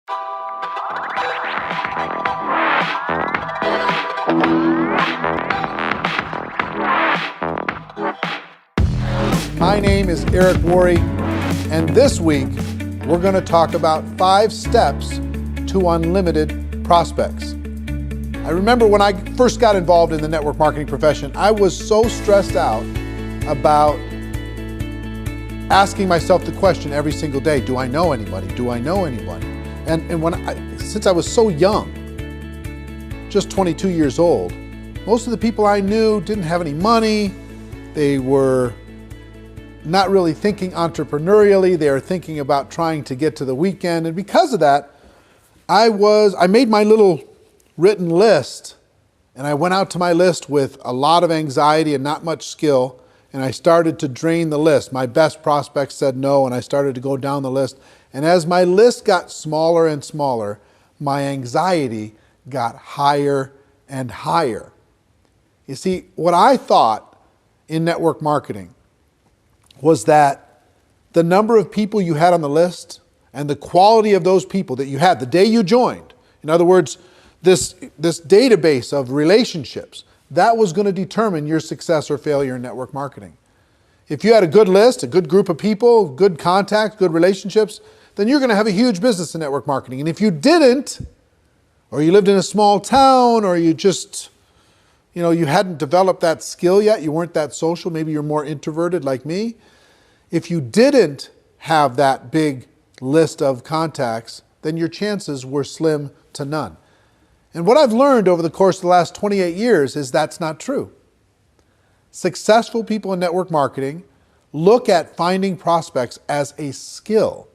My name is Eric Worre, and this week we're going to talk about 5 steps to unlimited prospects. I remember when I first got involved in the network marketing profession, I was so stressed out about asking myself the question every single day, do I know anybody? Do I know anybody? And since I was so young, just 22 years old, most of the people I knew didn't have any money. They were not really thinking entrepreneurially. They were thinking about trying to get to the weekend. And because of that, I made my little written list, and I went out to my list with a lot of anxiety and not much skill, and I started to drain the list. My best prospects said no, and I started to go down the list. And as my list got smaller and smaller, my anxiety got higher and higher. You see, what I thought in network marketing was that the number of people you had on the list and the quality of those people that you had the day you joined, in other words, this database of relationships, that was going to determine your success or failure in network marketing. If you had a good list, a good group of people, good contacts, good relationships, then you're going to have a huge business in network marketing. And if you didn't, or you lived in a small town, or you just, you hadn't developed that skill yet, you weren't that social, maybe you're more introverted like me. If you didn't have that big list of contacts, then your chances were slim to none. And what I've learned over the course of the last 28 years is that's not true. Successful people in network marketing look at finding prospects as a skill.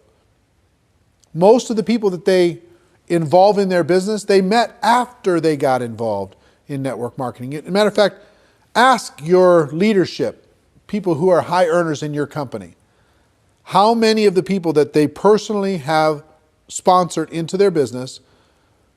Most of the people that they involve in their business, they met after they got involved in network marketing. As a matter of fact, ask your leadership, people who are high earners in your company, how many of the people that they personally have sponsored into their business,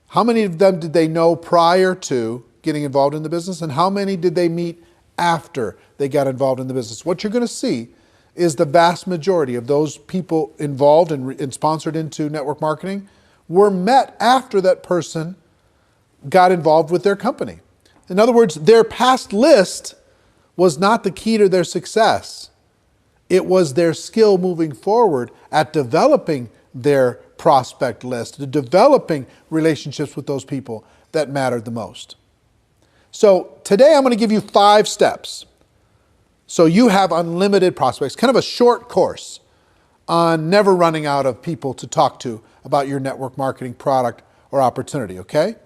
how many of them did they know prior to getting involved in the business, and how many did they meet after they got involved in the business? What you're going to see is the vast majority of those people involved and sponsored into network marketing were met after that person got involved with their company. In other words, their past list was not the key to their success. It was their skill moving forward at developing their prospect list, to developing relationships with those people that mattered the most. So today I'm going to give you 5 steps so you have unlimited prospects, kind of a short course on never running out of people to talk to about your network marketing product or opportunity, okay?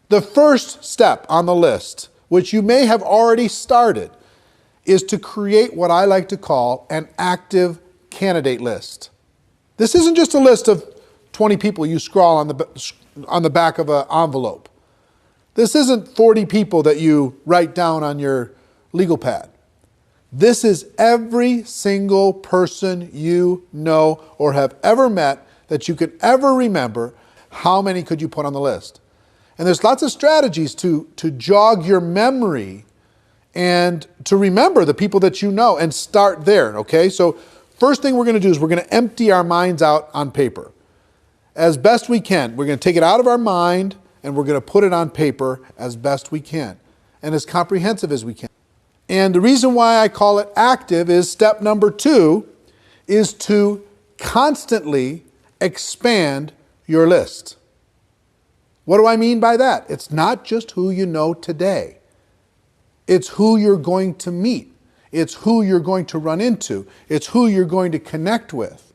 The first step on the list, which you may have already started, is to create what I like to call an active candidate list. This isn't just a list of 20 people you scrawl on the back of an envelope. This isn't 40 people that you write down on your legal pad. This is every single person you know or have ever met that you could ever remember. How many could you put on the list? And there's lots of strategies to jog your memory and to remember the people that you know and start there, okay? So first thing we're going to do is we're going to empty our minds out on paper. As best we can. We're going to take it out of our mind and we're going to put it on paper as best we can and as comprehensive as we can. And the reason why I call it active is step number 2 is to constantly expand your list. What do I mean by that? It's not just who you know today. It's who you're going to meet. It's who you're going to run into. It's who you're going to connect with.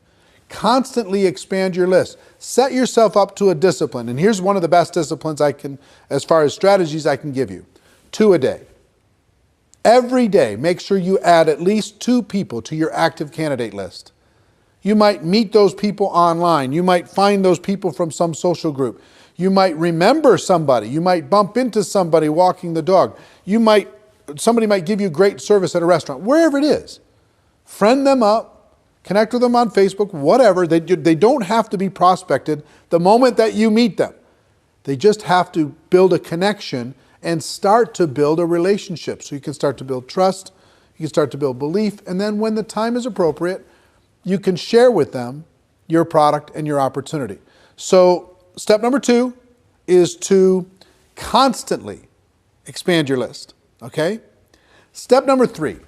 Constantly expand your list. Set yourself up to a discipline. And here's one of the best disciplines as far as strategies I can give you. 2 a day. Every day, make sure you add at least 2 people to your active candidate list. You might meet those people online. You might find those people from some social group. You might remember somebody. You might bump into somebody walking the dog. Somebody might give you great service at a restaurant, wherever it is. Friend them up, connect with them on Facebook, whatever. They don't have to be prospected the moment that you meet them. They just have to build a connection and start to build a relationship. So you can start to build trust, you can start to build belief, and then when the time is appropriate, you can share with them your product and your opportunity. So step number 2 is to constantly expand your list, okay? Step number 3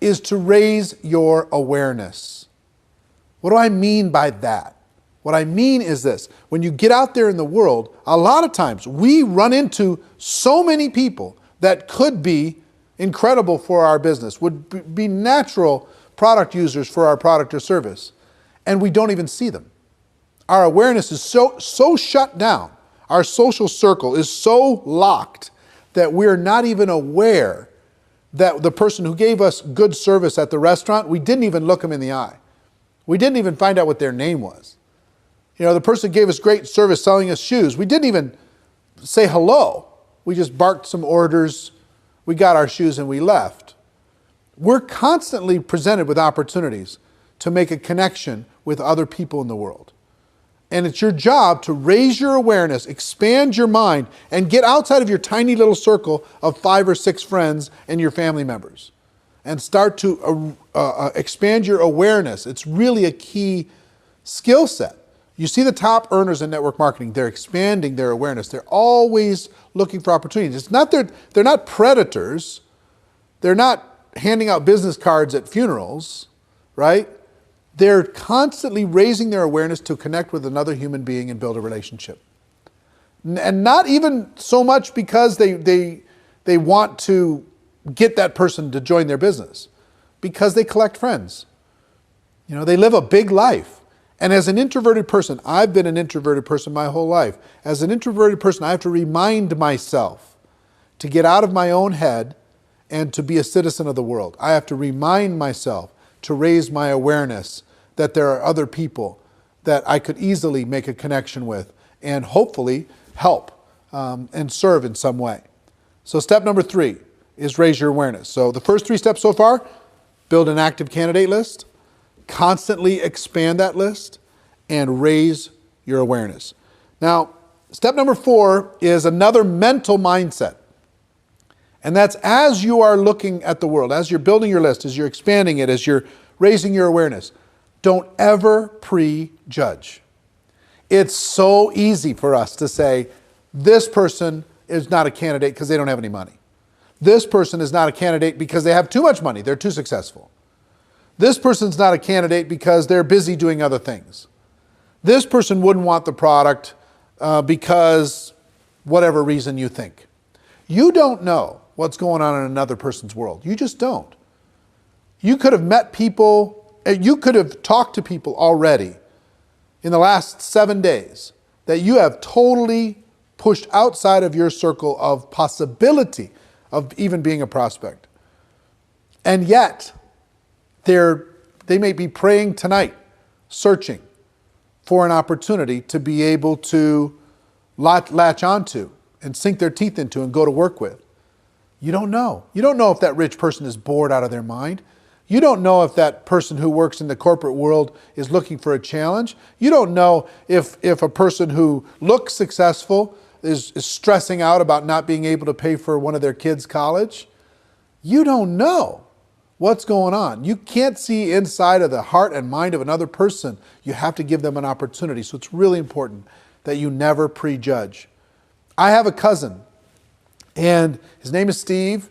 is to raise your awareness. What do I mean by that? What I mean is this. When you get out there in the world, a lot of times we run into so many people that could be incredible for our business, would be natural product users for our product or service, and we don't even see them. Our awareness is so shut down. Our social circle is so locked that we're not even aware that the person who gave us good service at the restaurant, we didn't even look them in the eye. We didn't even find out what their name was. You know, the person who gave us great service selling us shoes, we didn't even say hello. We just barked some orders, we got our shoes and we left. We're constantly presented with opportunities to make a connection with other people in the world. And it's your job to raise your awareness, expand your mind, and get outside of your tiny little circle of 5 or 6 friends and your family members. And start to expand your awareness. It's really a key skill set. You see the top earners in network marketing, they're expanding their awareness. They're always looking for opportunities. It's not they're not predators. They're not handing out business cards at funerals, right? They're constantly raising their awareness to connect with another human being and build a relationship. And not even so much because they want to get that person to join their business, because they collect friends. You know, they live a big life. And as an introverted person, I've been an introverted person my whole life. As an introverted person, I have to remind myself to get out of my own head and to be a citizen of the world. I have to remind myself to raise my awareness that there are other people that I could easily make a connection with and hopefully help and serve in some way. So step number 3 is raise your awareness. So the first 3 steps so far: build an active candidate list, constantly expand that list, and raise your awareness. Now, step number 4 is another mental mindset. And that's as you are looking at the world, as you're building your list, as you're expanding it, as you're raising your awareness, don't ever prejudge. It's so easy for us to say, this person is not a candidate because they don't have any money. This person is not a candidate because they have too much money, they're too successful. This person's not a candidate because they're busy doing other things. This person wouldn't want the product because whatever reason you think. You don't know what's going on in another person's world. You just don't. You could have met people, you could have talked to people already in the last 7 days that you have totally pushed outside of your circle of possibility of even being a prospect. And yet, they may be praying tonight, searching for an opportunity to be able to latch onto and sink their teeth into and go to work with. You don't know. You don't know if that rich person is bored out of their mind. You don't know if that person who works in the corporate world is looking for a challenge. You don't know if a person who looks successful is stressing out about not being able to pay for one of their kids' college. You don't know what's going on. You can't see inside of the heart and mind of another person. You have to give them an opportunity. So it's really important that you never prejudge. I have a cousin, and his name is Steve,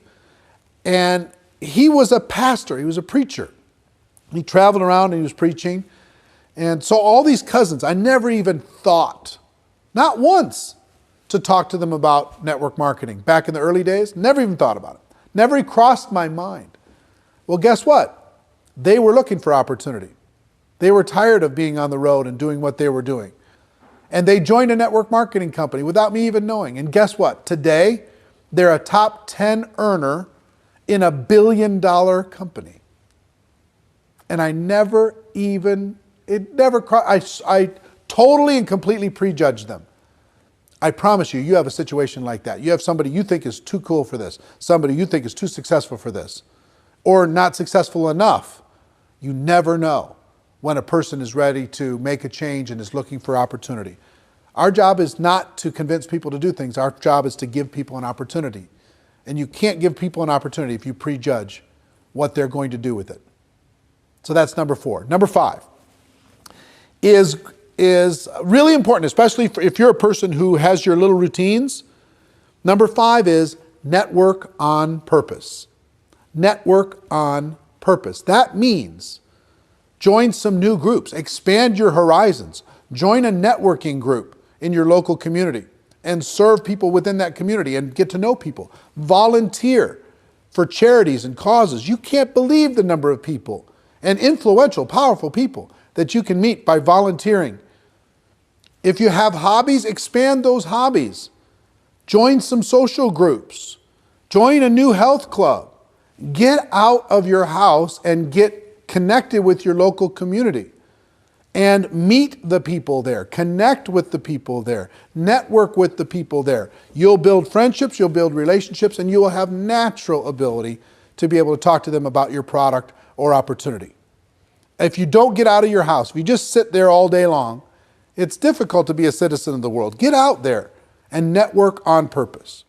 and he was a pastor. He was a preacher. He traveled around and he was preaching. And so all these cousins, I never even thought, not once, to talk to them about network marketing. Back in the early days, never even thought about it. Never even crossed my mind. Well, guess what? They were looking for opportunity. They were tired of being on the road and doing what they were doing. And they joined a network marketing company without me even knowing. And guess what? Today, they're a top 10 earner in a $1 billion company. And I totally and completely prejudged them. I promise you, you have a situation like that. You have somebody you think is too cool for this, somebody you think is too successful for this, or not successful enough. You never know when a person is ready to make a change and is looking for opportunity. Our job is not to convince people to do things. Our job is to give people an opportunity. And you can't give people an opportunity if you prejudge what they're going to do with it. So that's number 4. Number 5 is is really important, especially if you're a person who has your little routines. Number 5 is network on purpose. Network on purpose. That means join some new groups, expand your horizons, join a networking group in your local community and serve people within that community and get to know people. Volunteer for charities and causes. You can't believe the number of people and influential, powerful people that you can meet by volunteering. If you have hobbies, expand those hobbies. Join some social groups. Join a new health club. Get out of your house and get connected with your local community. And meet the people there. Connect with the people there. Network with the people there. You'll build friendships, you'll build relationships, and you will have natural ability to be able to talk to them about your product or opportunity. If you don't get out of your house, if you just sit there all day long, it's difficult to be a citizen of the world. Get out there and network on purpose.